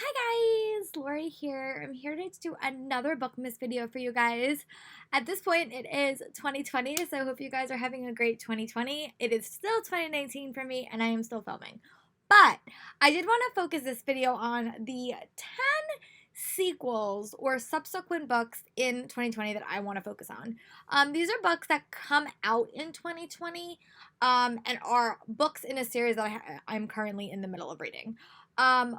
Hi guys, Lori here. I'm here to do another BookMas video for you guys. At this point, it is 2020, so I hope you guys are having a great 2020. It is still 2019 for me, and I am still filming. But I did want to focus this video on the 10 sequels or subsequent books in 2020 that I want to focus on. These are books that come out in 2020 and are books in a series that I'm currently in the middle of reading.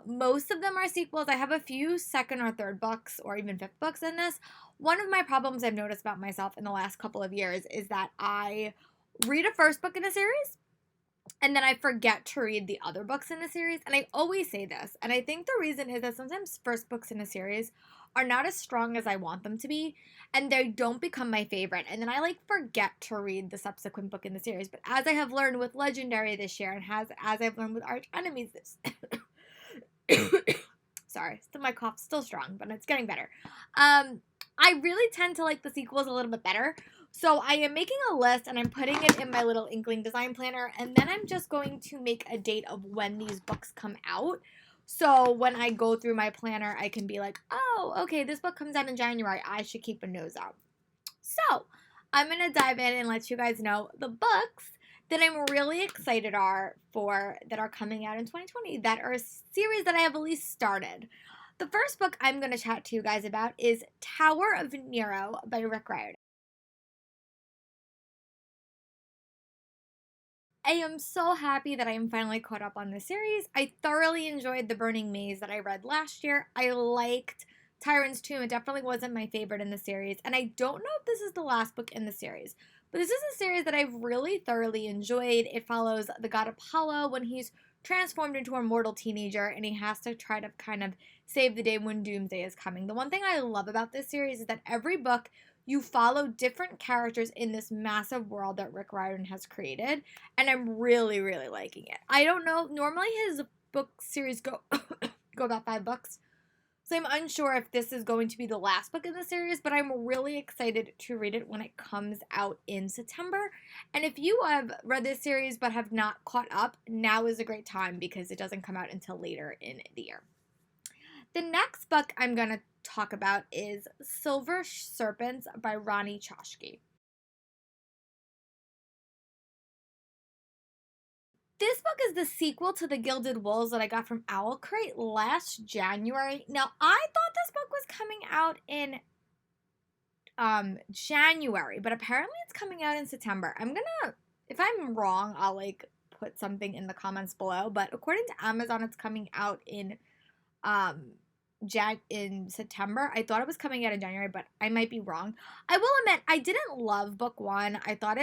Most of them are sequels. I have a few second or third books or even fifth books in this. One of my problems I've noticed about myself in the last couple of years is that I read a first book in a series and then I forget to read the other books in the series. And I always say this. And I think the reason is that sometimes first books in a series are not as strong as I want them to be, and they don't become my favorite. And then I forget to read the subsequent book in the series. But as I have learned with Legendary this year, and as I've learned with Arch Enemies this sorry, still my cough's still strong, but it's getting better. I really tend to like the sequels a little bit better. So I am making a list and I'm putting it in my little Inkling design planner, and then I'm just going to make a date of when these books come out. So when I go through my planner, I can be like, oh, okay, this book comes out in January. I should keep a nose out. So I'm going to dive in and let you guys know the books that I'm really excited that are coming out in 2020 that are a series that I have at least started. The first book I'm going to chat to you guys about is Tower of Nero by Rick Riordan. I am so happy that I am finally caught up on this series. I thoroughly enjoyed The Burning Maze that I read last year. I liked Tyrant's Tomb. It definitely wasn't my favorite in the series. And I don't know if this is the last book in the series, but this is a series that I've really thoroughly enjoyed. It follows the god Apollo when he's transformed into a mortal teenager and he has to try to kind of save the day when doomsday is coming. The one thing I love about this series is that every book you follow different characters in this massive world that Rick Riordan has created, and I'm really, really liking it. I don't know, normally his book series go about 5 books, so I'm unsure if this is going to be the last book in the series, but I'm really excited to read it when it comes out in September. And if you have read this series but have not caught up, now is a great time because it doesn't come out until later in the year. The next book I'm going to talk about is Silver Serpents by Ronnie Choshky. This book is the sequel to The Gilded Wolves that I got from Owl Crate last January. Now, I thought this book was coming out in January, but apparently it's coming out in September. If I'm wrong, I'll put something in the comments below, but according to Amazon, it's coming out in September. I thought it was coming out in January, but I might be wrong. I will admit, I didn't love book 1. I thought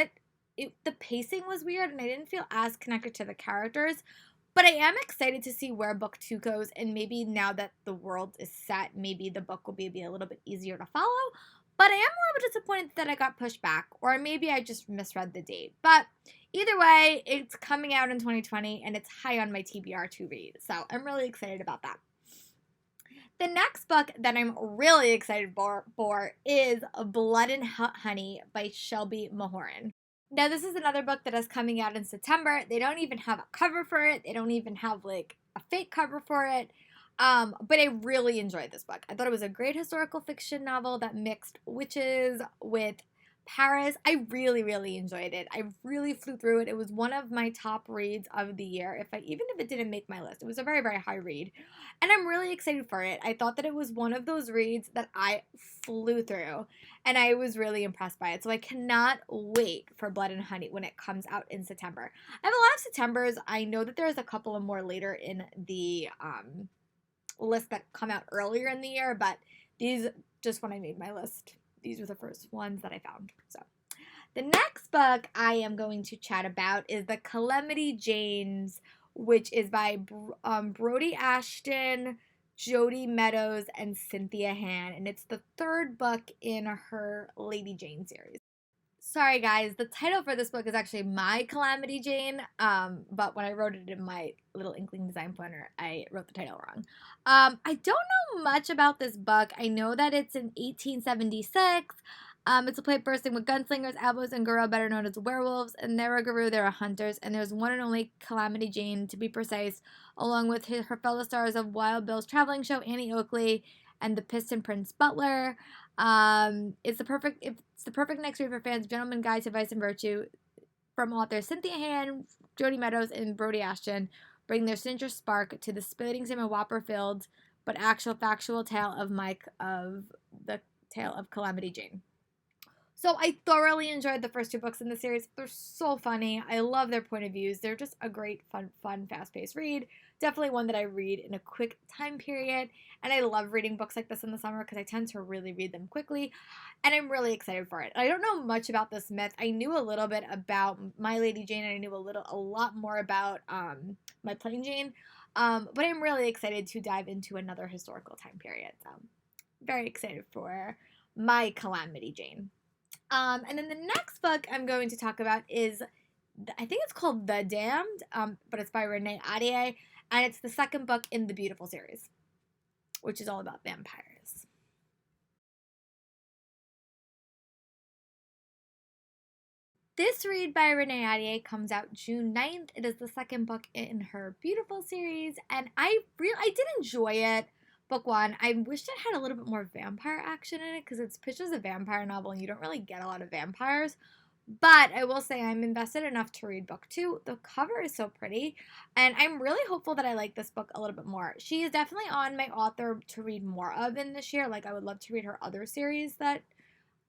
the pacing was weird and I didn't feel as connected to the characters, but I am excited to see where book 2 goes, and maybe now that the world is set, maybe the book will be a little bit easier to follow. But I am a little bit disappointed that I got pushed back, or maybe I just misread the date. But either way, it's coming out in 2020 and it's high on my TBR to read, so I'm really excited about that. The next book that I'm really excited for is Blood and Honey by Shelby Mahoran. Now, this is another book that is coming out in September. They don't even have a cover for it. They don't even have a fake cover for it. But I really enjoyed this book. I thought it was a great historical fiction novel that mixed witches with Paris. I really, really enjoyed it. I really flew through it. It was one of my top reads of the year. Even if it didn't make my list, it was a very, very high read. And I'm really excited for it. I thought that it was one of those reads that I flew through, and I was really impressed by it. So I cannot wait for Blood and Honey when it comes out in September. I have a lot of Septembers. I know that there's a couple of more later in the list that come out earlier in the year, but these, just when I made my list, these were the first ones that I found. So the next book I am going to chat about is The Calamity Janes, which is by Brody Ashton, Jody Meadows, and Cynthia Han, and it's the 3rd book in her Lady Jane series. Sorry guys, the title for this book is actually My Calamity Jane, but when I wrote it in my little Inkling design planner, I wrote the title wrong. I don't know much about this book. I know that it's in 1876. It's a place bursting with gunslingers, outlaws, and Guru, better known as werewolves. And there are Guru, there are hunters, and there's one and only Calamity Jane, to be precise, along with her fellow stars of Wild Bill's traveling show, Annie Oakley, and the Piston Prince Butler. It's the perfect next read for fans of Gentleman Guide to Vice and Virtue from authors Cynthia Hand, Jody Meadows, and Brody Ashton. Bring their sinister spark to the splitting sim of Whopper-filled but actual factual tale of the tale of Calamity Jane. So I thoroughly enjoyed the first two books in the series. They're so funny. I love their point of views. They're just a great, fun, fast-paced read. Definitely one that I read in a quick time period. And I love reading books like this in the summer because I tend to really read them quickly. And I'm really excited for it. I don't know much about this myth. I knew a little bit about My Lady Jane, and I knew a lot more about My Plain Jane. But I'm really excited to dive into another historical time period. So very excited for my Calamity Jane. And then the next book I'm going to talk about is, I think it's called The Damned, but it's by Renee Ahdieh, and it's the second book in the Beautiful series, which is all about vampires. This read by Renee Ahdieh comes out June 9th. It is the second book in her Beautiful series, and I did enjoy it. Book one, I wished it had a little bit more vampire action in it because it's pitched as a vampire novel and you don't really get a lot of vampires. But I will say I'm invested enough to read book two. The cover is so pretty, and I'm really hopeful that I like this book a little bit more. She is definitely on my author to read more of in this year. Like, I would love to read her other series that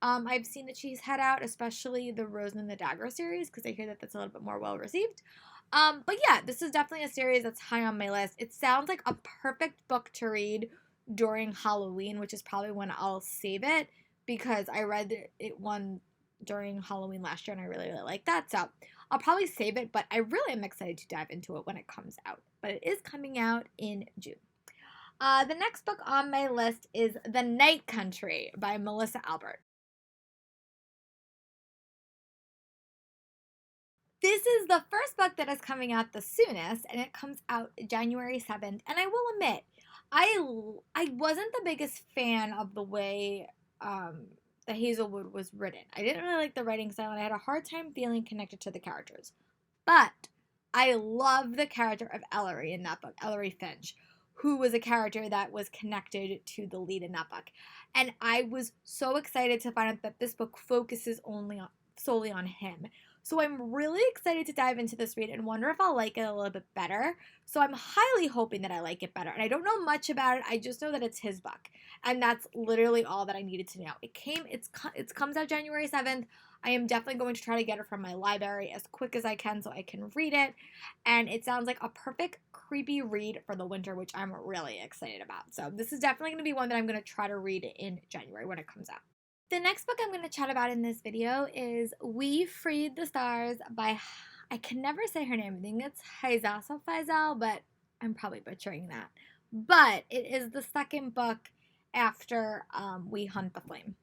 I've seen that she's had out, especially the Rose and the Dagger series, because I hear that that's a little bit more well received. But yeah, this is definitely a series that's high on my list. It sounds like a perfect book to read during Halloween, which is probably when I'll save it, because I read it one during Halloween last year and I really, really like that. So I'll probably save it, but I really am excited to dive into it when it comes out. But it is coming out in June. The next book on my list is The Night Country by Melissa Albert. This is the first book that is coming out the soonest, and it comes out January 7th. And I will admit, I wasn't the biggest fan of the way the Hazelwood was written. I didn't really like the writing style, and I had a hard time feeling connected to the characters. But I love the character of Ellery in that book, Ellery Finch, who was a character that was connected to the lead in that book. And I was so excited to find out that this book focuses solely on him. So I'm really excited to dive into this read and wonder if I'll like it a little bit better. So I'm highly hoping that I like it better. And I don't know much about it. I just know that it's his book. And that's literally all that I needed to know. It comes out January 7th. I am definitely going to try to get it from my library as quick as I can so I can read it. And it sounds like a perfect creepy read for the winter, which I'm really excited about. So this is definitely going to be one that I'm going to try to read in January when it comes out. The next book I'm going to chat about in this video is We Freed the Stars by, I can never say her name. I think it's Haizasa Faisal, but I'm probably butchering that. But it is the second book after We Hunt the Flame.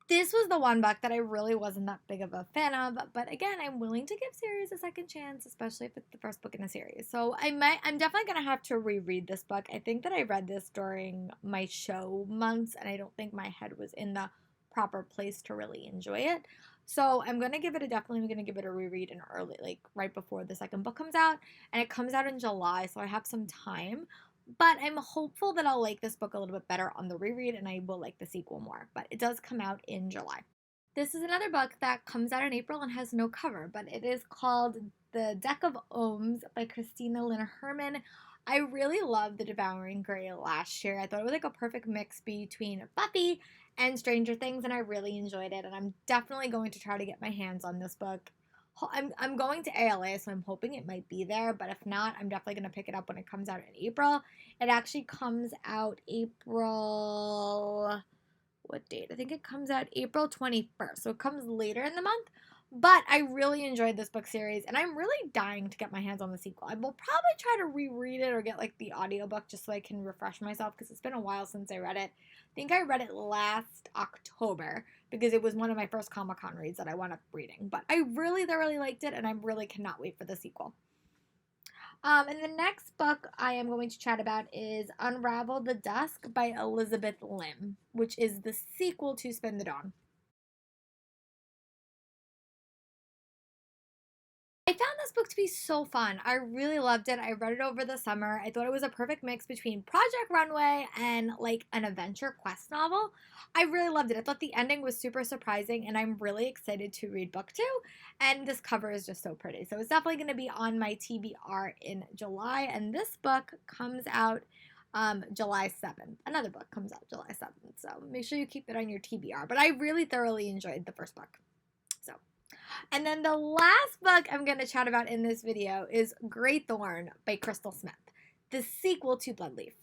This was the one book that I really wasn't that big of a fan of, but again, I'm willing to give series a second chance, especially if it's the first book in a series. So I'm definitely gonna have to reread this book. I think that I read this during my show months, and I don't think my head was in the proper place to really enjoy it. So I'm gonna give it a reread in early, like right before the second book comes out, and it comes out in July, so I have some time. But I'm hopeful that I'll like this book a little bit better on the reread and I will like the sequel more. But it does come out in July. This is another book that comes out in April and has no cover, but it is called The Deck of Ohms by Christina Lynn Herman. I really loved The Devouring Grey last year. I thought it was like a perfect mix between Buffy and Stranger Things, and I really enjoyed it. And I'm definitely going to try to get my hands on this book. I'm going to ALA, so I'm hoping it might be there, but if not, I'm definitely going to pick it up when it comes out in April. It actually comes out April, what date? I think it comes out April 21st, so it comes later in the month, but I really enjoyed this book series, and I'm really dying to get my hands on the sequel. I will probably try to reread it or get like the audiobook just so I can refresh myself, because it's been a while since I read it. I think I read it last October, because it was one of my first Comic-Con reads that I wound up reading. But I really thoroughly liked it, and I really cannot wait for the sequel. And the next book I am going to chat about is Unravel the Dusk by Elizabeth Lim, which is the sequel to Spin the Dawn. I found this book to be so fun. I really loved it. I read it over the summer. I thought it was a perfect mix between Project Runway and like an adventure quest novel. I really loved it. I thought the ending was super surprising, and I'm really excited to read book two. And this cover is just so pretty. So it's definitely going to be on my TBR in July. And this book comes out July 7th. Another book comes out July 7th. So make sure you keep it on your TBR. But I really thoroughly enjoyed the first book. So. And then the last book I'm going to chat about in this video is Great Thorn by Crystal Smith, the sequel to Bloodleaf.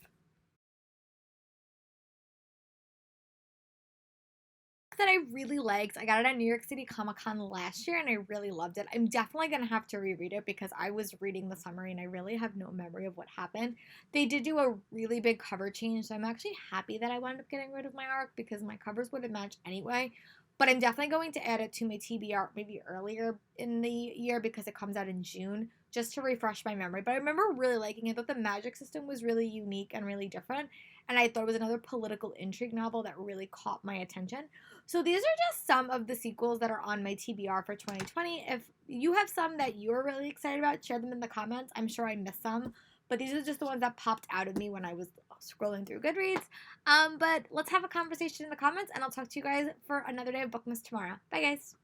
That I really liked. I got it at New York City Comic Con last year and I really loved it. I'm definitely going to have to reread it because I was reading the summary and I really have no memory of what happened. They did do a really big cover change, so I'm actually happy that I wound up getting rid of my ARC because my covers wouldn't match anyway. But I'm definitely going to add it to my TBR maybe earlier in the year because it comes out in June just to refresh my memory. But I remember really liking it. I thought the magic system was really unique and really different. And I thought it was another political intrigue novel that really caught my attention. So these are just some of the sequels that are on my TBR for 2020. If you have some that you're really excited about, share them in the comments. I'm sure I missed some, but these are just the ones that popped out of me when I was scrolling through Goodreads. But let's have a conversation in the comments, and I'll talk to you guys for another day of BookMas tomorrow. Bye, guys.